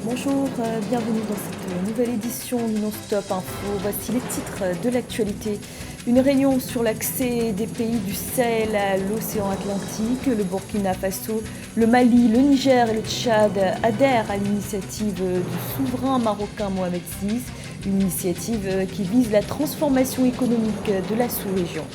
Bonjour, bienvenue dans cette nouvelle édition du Non-Stop Info. Voici les titres de l'actualité. Une réunion sur l'accès des pays du Sahel à l'océan Atlantique. Le Burkina Faso, le Mali, le Niger et le Tchad adhèrent à l'initiative du souverain marocain Mohamed VI, une initiative qui vise la transformation économique de la sous-région.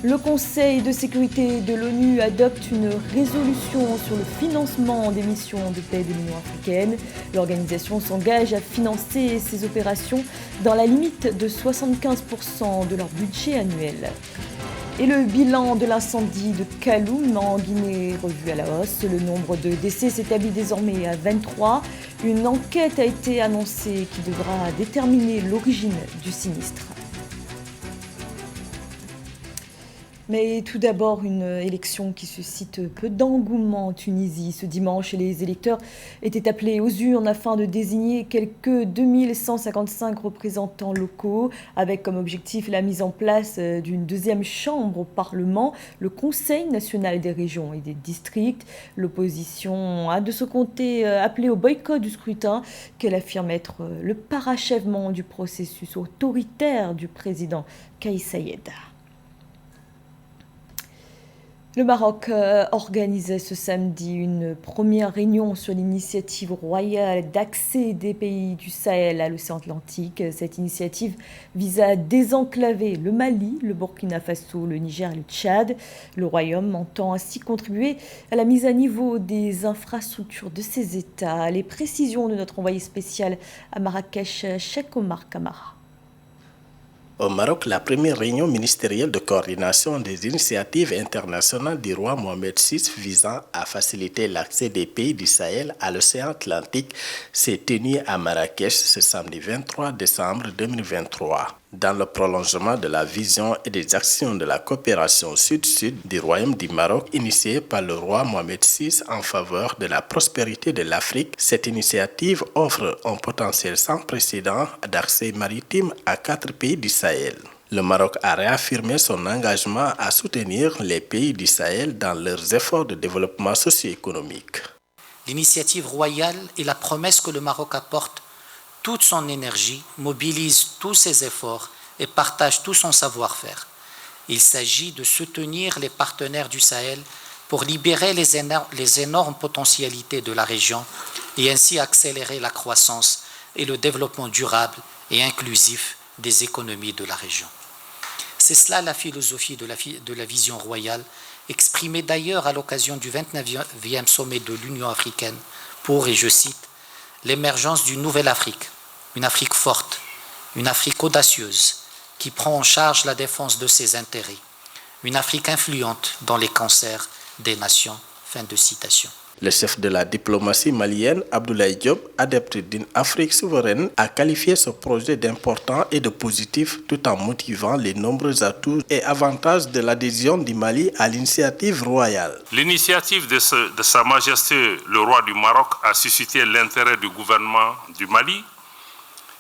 Le Conseil de sécurité de l'ONU adopte une résolution sur le financement des missions de paix de l'Union africaine. L'organisation s'engage à financer ces opérations dans la limite de 75% de leur budget annuel. Et le bilan de l'incendie de Kaloum en Guinée revu à la hausse. Le nombre de décès s'établit désormais à 23. Une enquête a été annoncée qui devra déterminer l'origine du sinistre. Mais tout d'abord, une élection qui suscite peu d'engouement en Tunisie. Ce dimanche, les électeurs étaient appelés aux urnes afin de désigner quelques 2155 représentants locaux, avec comme objectif la mise en place d'une deuxième chambre au Parlement, le Conseil national des régions et des districts. L'opposition a de ce côté appelé au boycott du scrutin, qu'elle affirme être le parachèvement du processus autoritaire du président Kais Saied. Le Maroc organisait ce samedi une première réunion sur l'initiative royale d'accès des pays du Sahel à l'océan Atlantique. Cette initiative vise à désenclaver le Mali, le Burkina Faso, le Niger et le Tchad. Le Royaume entend ainsi contribuer à la mise à niveau des infrastructures de ces États. Les précisions de notre envoyé spécial à Marrakech, Cheikh Omar Kamara. Au Maroc, la première réunion ministérielle de coordination des initiatives internationales du roi Mohamed VI visant à faciliter l'accès des pays du Sahel à l'océan Atlantique s'est tenue à Marrakech ce samedi 23 décembre 2023. Dans le prolongement de la vision et des actions de la coopération sud-sud du Royaume du Maroc initiée par le roi Mohamed VI en faveur de la prospérité de l'Afrique, cette initiative offre un potentiel sans précédent d'accès maritime à 4 pays du Sahel. Le Maroc a réaffirmé son engagement à soutenir les pays du Sahel dans leurs efforts de développement socio-économique. L'initiative royale est la promesse que le Maroc apporte toute son énergie, mobilise tous ses efforts et partage tout son savoir-faire. Il s'agit de soutenir les partenaires du Sahel pour libérer les énormes potentialités de la région et ainsi accélérer la croissance et le développement durable et inclusif des économies de la région. C'est cela la philosophie de la vision royale, exprimée d'ailleurs à l'occasion du 29e sommet de l'Union africaine pour, et je cite, l'émergence d'une nouvelle Afrique, une Afrique forte, une Afrique audacieuse qui prend en charge la défense de ses intérêts, une Afrique influente dans les concerts des nations. Fin de citation. Le chef de la diplomatie malienne, Abdoulaye Diop, adepte d'une Afrique souveraine, a qualifié ce projet d'important et de positif tout en motivant les nombreux atouts et avantages de l'adhésion du Mali à l'initiative royale. L'initiative de Sa Majesté le roi du Maroc a suscité l'intérêt du gouvernement du Mali,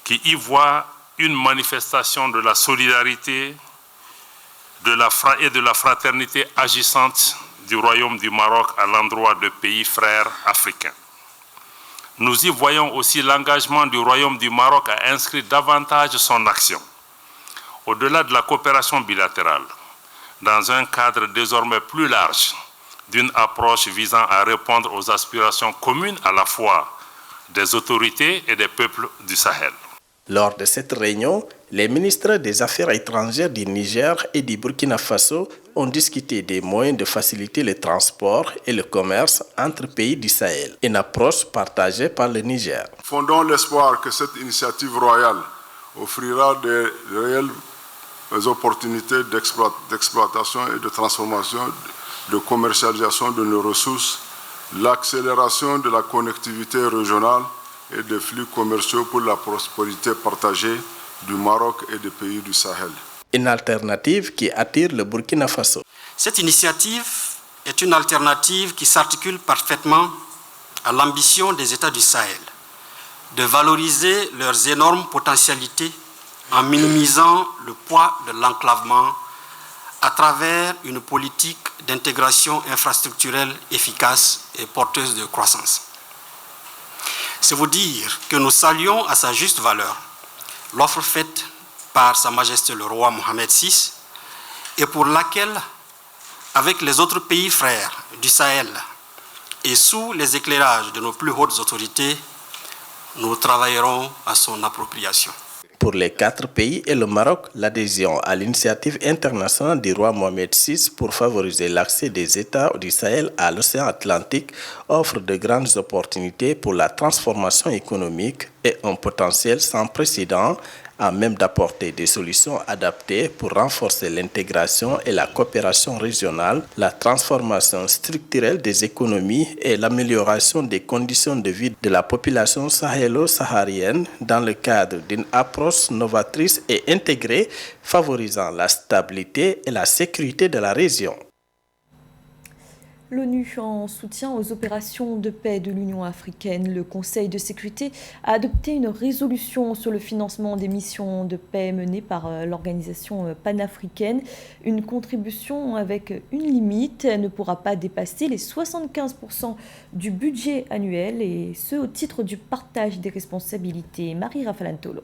qui y voit une manifestation de la solidarité et de la fraternité agissante du Royaume du Maroc à l'endroit de pays frères africains. Nous y voyons aussi l'engagement du Royaume du Maroc à inscrire davantage son action, au-delà de la coopération bilatérale, dans un cadre désormais plus large d'une approche visant à répondre aux aspirations communes à la fois des autorités et des peuples du Sahel. Lors de cette réunion, les ministres des Affaires étrangères du Niger et du Burkina Faso ont discuté des moyens de faciliter le transport et le commerce entre pays du Sahel, une approche partagée par le Niger. Fondons l'espoir que cette initiative royale offrira de réelles opportunités d'exploitation et de transformation, de commercialisation de nos ressources, l'accélération de la connectivité régionale et des flux commerciaux pour la prospérité partagée du Maroc et des pays du Sahel. Une alternative qui attire le Burkina Faso. Cette initiative est une alternative qui s'articule parfaitement à l'ambition des États du Sahel de valoriser leurs énormes potentialités en minimisant le poids de l'enclavement à travers une politique d'intégration infrastructurelle efficace et porteuse de croissance. C'est vous dire que nous saluons à sa juste valeur l'offre faite par Sa Majesté le roi Mohamed VI et pour laquelle, avec les autres pays frères du Sahel et sous les éclairages de nos plus hautes autorités, nous travaillerons à son appropriation. Pour les 4 pays et le Maroc, l'adhésion à l'initiative internationale du roi Mohamed VI pour favoriser l'accès des États du Sahel à l'océan Atlantique offre de grandes opportunités pour la transformation économique et un potentiel sans précédent à même d'apporter des solutions adaptées pour renforcer l'intégration et la coopération régionale, la transformation structurelle des économies et l'amélioration des conditions de vie de la population sahélo-saharienne dans le cadre d'une approche novatrice et intégrée favorisant la stabilité et la sécurité de la région. L'ONU en soutien aux opérations de paix de l'Union africaine. Le Conseil de sécurité a adopté une résolution sur le financement des missions de paix menées par l'organisation panafricaine. Une contribution avec une limite ne pourra pas dépasser les 75% du budget annuel et ce au titre du partage des responsabilités. Marie Rafalantolo.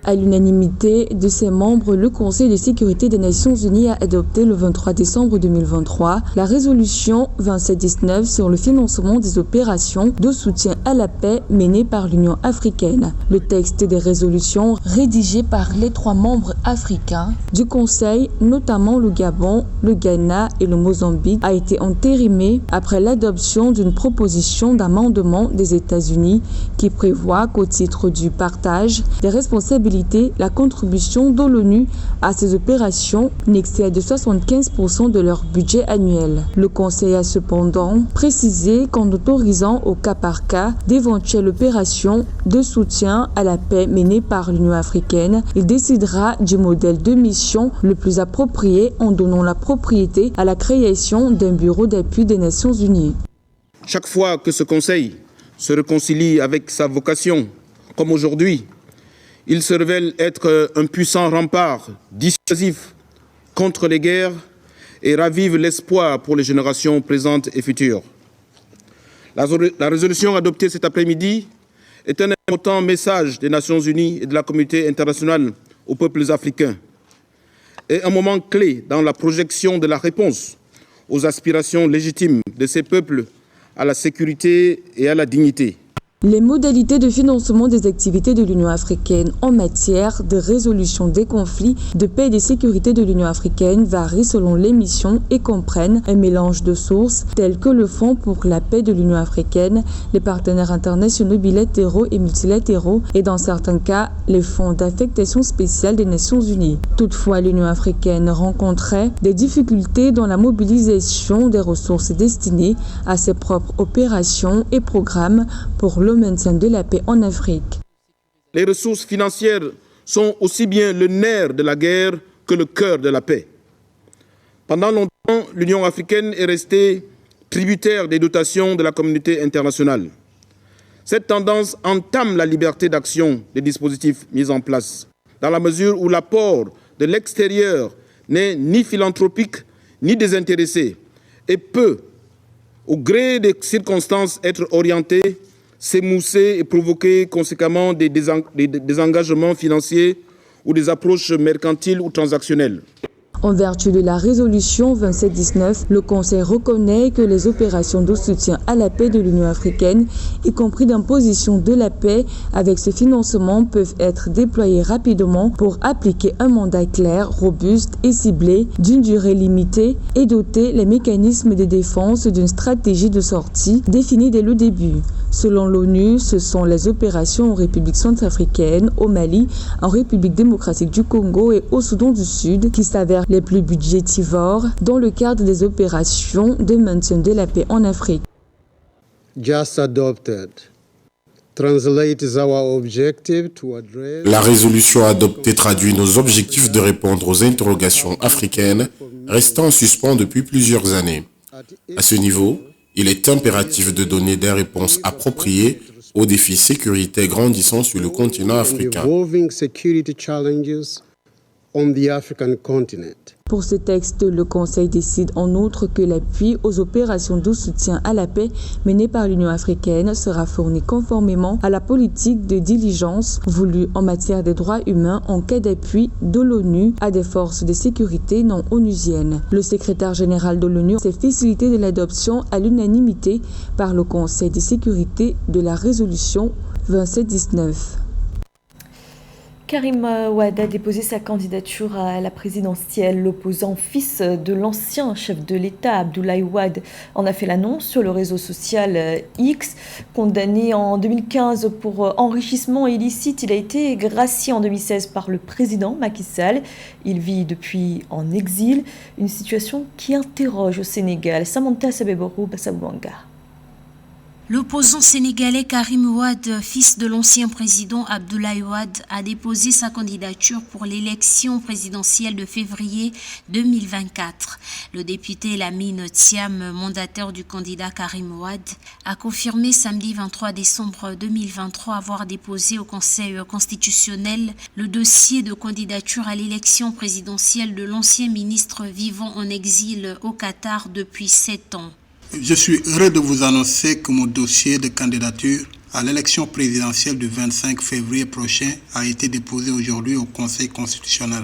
À l'unanimité de ses membres, le Conseil de sécurité des Nations Unies a adopté le 23 décembre 2023 la résolution 2719 sur le financement des opérations de soutien à la paix menées par l'Union africaine. Le texte des résolutions rédigé par les 3 membres africains du Conseil, notamment le Gabon, le Ghana et le Mozambique, a été entérimé après l'adoption d'une proposition d'amendement des États-Unis qui prévoit qu'au titre du partage des responsabilités, la contribution de l'ONU à ces opérations n'excède 75% de leur budget annuel. Le Conseil a cependant précisé qu'en autorisant au cas par cas d'éventuelles opérations de soutien à la paix menées par l'Union africaine, il décidera du modèle de mission le plus approprié en donnant la propriété à la création d'un bureau d'appui des Nations Unies. Chaque fois que ce Conseil se réconcilie avec sa vocation, comme aujourd'hui, il se révèle être un puissant rempart dissuasif contre les guerres et ravive l'espoir pour les générations présentes et futures. La résolution adoptée cet après-midi est un important message des Nations Unies et de la communauté internationale aux peuples africains et un moment clé dans la projection de la réponse aux aspirations légitimes de ces peuples à la sécurité et à la dignité. Les modalités de financement des activités de l'Union africaine en matière de résolution des conflits, de paix et de sécurité de l'Union africaine varient selon les missions et comprennent un mélange de sources telles que le Fonds pour la paix de l'Union africaine, les partenaires internationaux bilatéraux et multilatéraux et dans certains cas, les fonds d'affectation spéciale des Nations Unies. Toutefois, l'Union africaine rencontrait des difficultés dans la mobilisation des ressources destinées à ses propres opérations et programmes pour le maintien de la paix en Afrique. Les ressources financières sont aussi bien le nerf de la guerre que le cœur de la paix. Pendant longtemps, l'Union africaine est restée tributaire des dotations de la communauté internationale. Cette tendance entame la liberté d'action des dispositifs mis en place, dans la mesure où l'apport de l'extérieur n'est ni philanthropique ni désintéressé et peut, au gré des circonstances, être orienté, s'émousser et provoquer conséquemment des engagements financiers ou des approches mercantiles ou transactionnelles. En vertu de la résolution 2719, le Conseil reconnaît que les opérations de soutien à la paix de l'Union africaine, y compris d'imposition de la paix avec ce financement, peuvent être déployées rapidement pour appliquer un mandat clair, robuste et ciblé d'une durée limitée et doter les mécanismes de défense d'une stratégie de sortie définie dès le début. Selon l'ONU, ce sont les opérations en République centrafricaine, au Mali, en République démocratique du Congo et au Soudan du Sud qui s'avèrent les plus budgétivores dans le cadre des opérations de maintien de la paix en Afrique. Just adopted. Translates our objective to address... La résolution adoptée traduit nos objectifs de répondre aux interrogations africaines restant en suspens depuis plusieurs années. À ce niveau, il est impératif de donner des réponses appropriées aux défis sécuritaires grandissants sur le continent africain. on the African continent. Pour ce texte, le Conseil décide en outre que l'appui aux opérations de soutien à la paix menées par l'Union africaine sera fourni conformément à la politique de diligence voulue en matière des droits humains en cas d'appui de l'ONU à des forces de sécurité non onusiennes. Le secrétaire général de l'ONU s'est félicité de l'adoption à l'unanimité par le Conseil de sécurité de la résolution 2719. Karim Wade a déposé sa candidature à la présidentielle. L'opposant fils de l'ancien chef de l'État, Abdoulaye Wade, en a fait l'annonce sur le réseau social X. Condamné en 2015 pour enrichissement illicite, il a été gracié en 2016 par le président Macky Sall. Il vit depuis en exil, une situation qui interroge au Sénégal. Samantha Sabeboro Bassabouanga. L'opposant sénégalais Karim Wade, fils de l'ancien président Abdoulaye Wade, a déposé sa candidature pour l'élection présidentielle de février 2024. Le député Lamine Thiam, mandataire du candidat Karim Wade, a confirmé samedi 23 décembre 2023 avoir déposé au Conseil constitutionnel le dossier de candidature à l'élection présidentielle de l'ancien ministre vivant en exil au Qatar depuis 7 ans. Je suis heureux de vous annoncer que mon dossier de candidature à l'élection présidentielle du 25 février prochain a été déposé aujourd'hui au Conseil constitutionnel.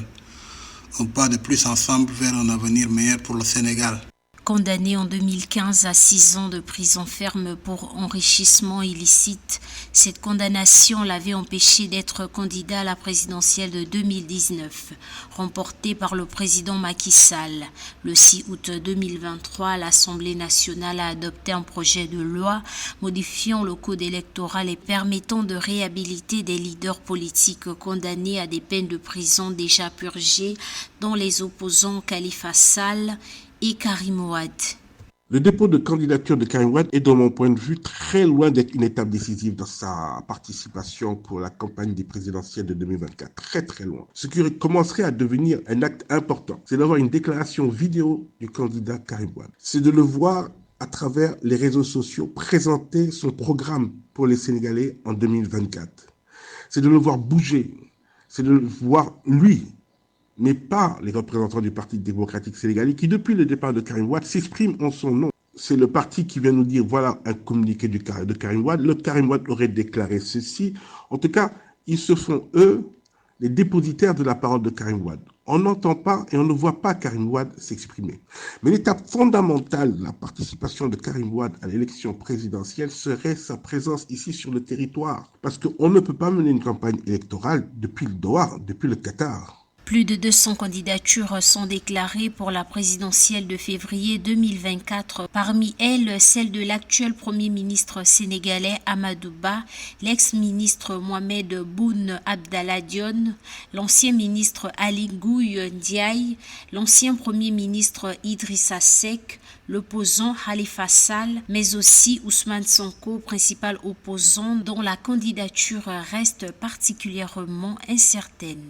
On part de plus ensemble vers un avenir meilleur pour le Sénégal. Condamné en 2015 à 6 ans de prison ferme pour enrichissement illicite, cette condamnation l'avait empêché d'être candidat à la présidentielle de 2019, remportée par le président Macky Sall. Le 6 août 2023, l'Assemblée nationale a adopté un projet de loi modifiant le code électoral et permettant de réhabiliter des leaders politiques condamnés à des peines de prison déjà purgées, dont les opposants Khalifa Sall et Karim Wade. Le dépôt de candidature de Karim Wade est, de mon point de vue, très loin d'être une étape décisive dans sa participation pour la campagne des présidentielles de 2024. Très, très loin. Ce qui commencerait à devenir un acte important, c'est d'avoir une déclaration vidéo du candidat Karim Wade. C'est de le voir à travers les réseaux sociaux présenter son programme pour les Sénégalais en 2024. C'est de le voir bouger. C'est de le voir, lui, mais pas les représentants du Parti démocratique sénégalais qui, depuis le départ de Karim Wade, s'expriment en son nom. C'est le parti qui vient nous dire, voilà un communiqué de Karim Wade. Le Karim Wade aurait déclaré ceci. En tout cas, ils se font, eux, les dépositaires de la parole de Karim Wade. On n'entend pas et on ne voit pas Karim Wade s'exprimer. Mais l'étape fondamentale de la participation de Karim Wade à l'élection présidentielle serait sa présence ici sur le territoire. Parce qu'on ne peut pas mener une campagne électorale depuis le Doha, depuis le Qatar. Plus de 200 candidatures sont déclarées pour la présidentielle de février 2024. Parmi elles, celle de l'actuel Premier ministre sénégalais Amadou Ba, l'ex-ministre Mohamed Boun Abdallah Dionne, l'ancien ministre Ali Ngouille Ndiaye, l'ancien Premier ministre Idrissa Seck, l'opposant Khalifa Sall, mais aussi Ousmane Sonko, principal opposant dont la candidature reste particulièrement incertaine.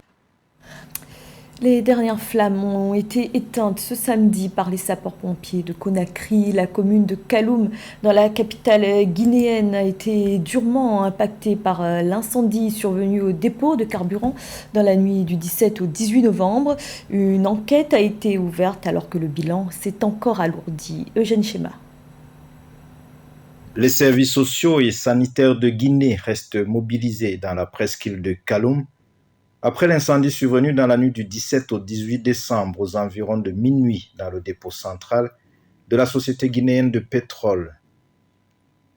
Les dernières flammes ont été éteintes ce samedi par les sapeurs-pompiers de Conakry. La commune de Kaloum, dans la capitale guinéenne, a été durement impactée par l'incendie survenu au dépôt de carburant dans la nuit du 17 au 18 novembre. Une enquête a été ouverte alors que le bilan s'est encore alourdi. Eugène Schéma. Les services sociaux et sanitaires de Guinée restent mobilisés dans la presqu'île de Kaloum après l'incendie survenu dans la nuit du 17 au 18 décembre aux environs de minuit dans le dépôt central de la Société guinéenne de pétrole.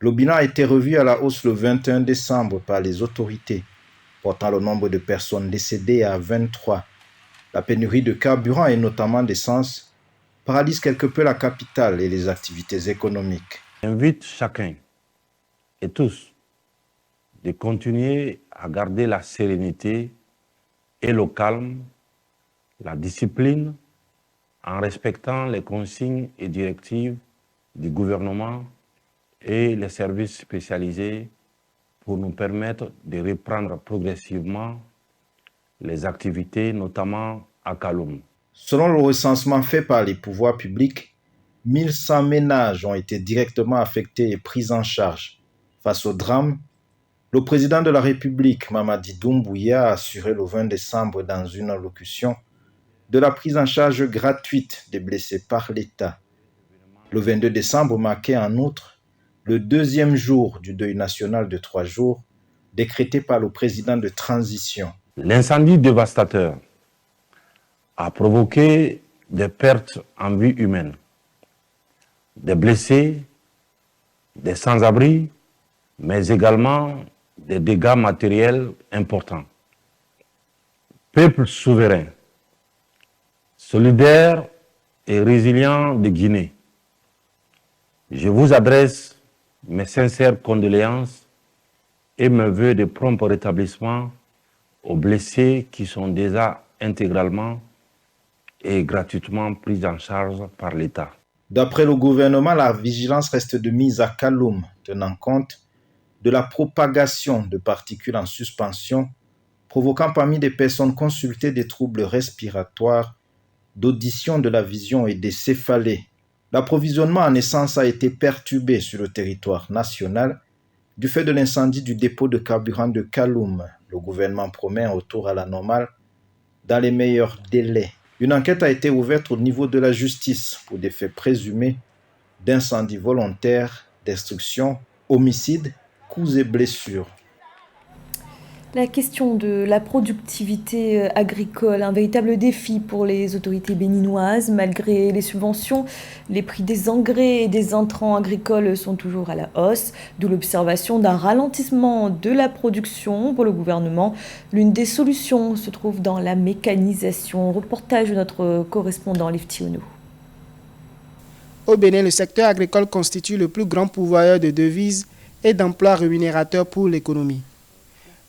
Le bilan a été revu à la hausse le 21 décembre par les autorités, portant le nombre de personnes décédées à 23. La pénurie de carburant et notamment d'essence paralyse quelque peu la capitale et les activités économiques. J'invite chacun et tous de continuer à garder la sérénité et le calme, la discipline, en respectant les consignes et directives du gouvernement et les services spécialisés pour nous permettre de reprendre progressivement les activités, notamment à Kaloum. Selon le recensement fait par les pouvoirs publics, 1100 ménages ont été directement affectés et pris en charge. Face au drame, le président de la République, Mamadi Doumbouya, a assuré le 20 décembre dans une allocution de la prise en charge gratuite des blessés par l'État. Le 22 décembre marquait en outre le deuxième jour du deuil national de 3 jours décrété par le président de transition. L'incendie dévastateur a provoqué des pertes en vie humaine, des blessés, des sans-abri, mais également des dégâts matériels importants. Peuple souverain, solidaire et résilient de Guinée, je vous adresse mes sincères condoléances et mes vœux de prompt rétablissement aux blessés qui sont déjà intégralement et gratuitement pris en charge par l'État. D'après le gouvernement, la vigilance reste de mise à Kaloum, tenant compte de la propagation de particules en suspension, provoquant parmi des personnes consultées des troubles respiratoires, d'audition, de la vision et des céphalées. L'approvisionnement en essence a été perturbé sur le territoire national du fait de l'incendie du dépôt de carburant de Kaloum. Le gouvernement promet un retour à la normale dans les meilleurs délais. Une enquête a été ouverte au niveau de la justice pour des faits présumés d'incendie volontaire, destruction, homicide, coups et blessures. La question de la productivité agricole, un véritable défi pour les autorités béninoises. Malgré les subventions, les prix des engrais et des intrants agricoles sont toujours à la hausse, d'où l'observation d'un ralentissement de la production pour le gouvernement. L'une des solutions se trouve dans la mécanisation. Reportage de notre correspondant Liftionou. Au Bénin, le secteur agricole constitue le plus grand pourvoyeur de devises et d'emplois rémunérateurs pour l'économie.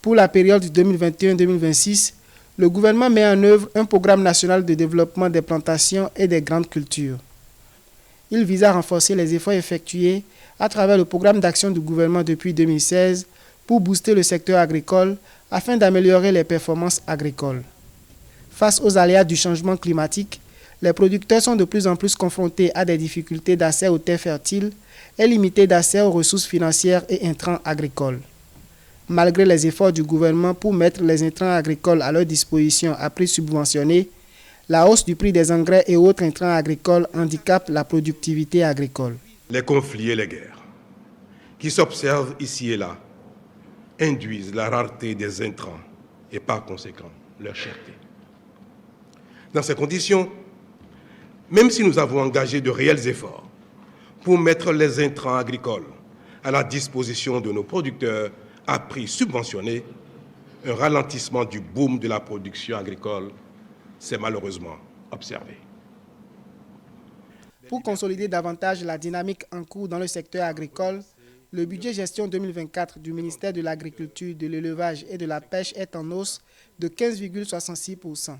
Pour la période 2021-2026, le gouvernement met en œuvre un programme national de développement des plantations et des grandes cultures. Il vise à renforcer les efforts effectués à travers le programme d'action du gouvernement depuis 2016 pour booster le secteur agricole afin d'améliorer les performances agricoles. Face aux aléas du changement climatique, les producteurs sont de plus en plus confrontés à des difficultés d'accès aux terres fertiles et limitées d'accès aux ressources financières et intrants agricoles. Malgré les efforts du gouvernement pour mettre les intrants agricoles à leur disposition à prix subventionné, la hausse du prix des engrais et autres intrants agricoles handicape la productivité agricole. Les conflits et les guerres qui s'observent ici et là induisent la rareté des intrants et par conséquent leur cherté. Dans ces conditions, même si nous avons engagé de réels efforts pour mettre les intrants agricoles à la disposition de nos producteurs à prix subventionné, un ralentissement du boom de la production agricole s'est malheureusement observé. Pour consolider davantage la dynamique en cours dans le secteur agricole, le budget gestion 2024 du ministère de l'Agriculture, de l'Élevage et de la Pêche est en hausse de 15,66%.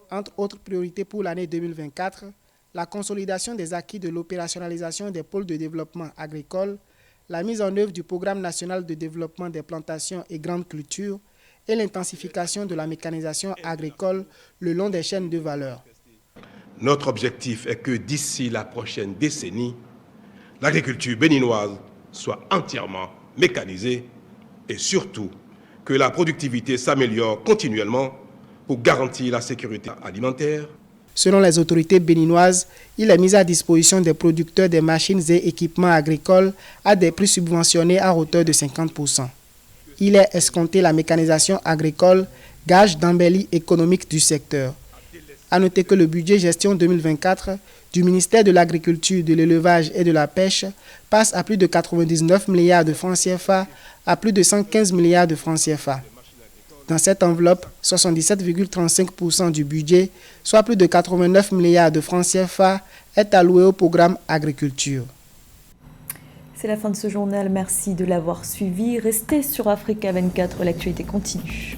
Entre autres priorités pour l'année 2024, la consolidation des acquis de l'opérationnalisation des pôles de développement agricole, la mise en œuvre du programme national de développement des plantations et grandes cultures et l'intensification de la mécanisation agricole le long des chaînes de valeur. Notre objectif est que d'ici la prochaine décennie, l'agriculture béninoise soit entièrement mécanisée et surtout que la productivité s'améliore continuellement pour garantir la sécurité alimentaire. Selon les autorités béninoises, il est mis à disposition des producteurs des machines et équipements agricoles à des prix subventionnés à hauteur de 50%. Il est escompté la mécanisation agricole, gage d'embellie économique du secteur. À noter que le budget gestion 2024 du ministère de l'Agriculture, de l'Élevage et de la Pêche passe à plus de 99 milliards de francs CFA à plus de 115 milliards de francs CFA. Dans cette enveloppe, 77,35% du budget, soit plus de 89 milliards de francs CFA, est alloué au programme agriculture. C'est la fin de ce journal. Merci de l'avoir suivi. Restez sur Africa 24, l'actualité continue.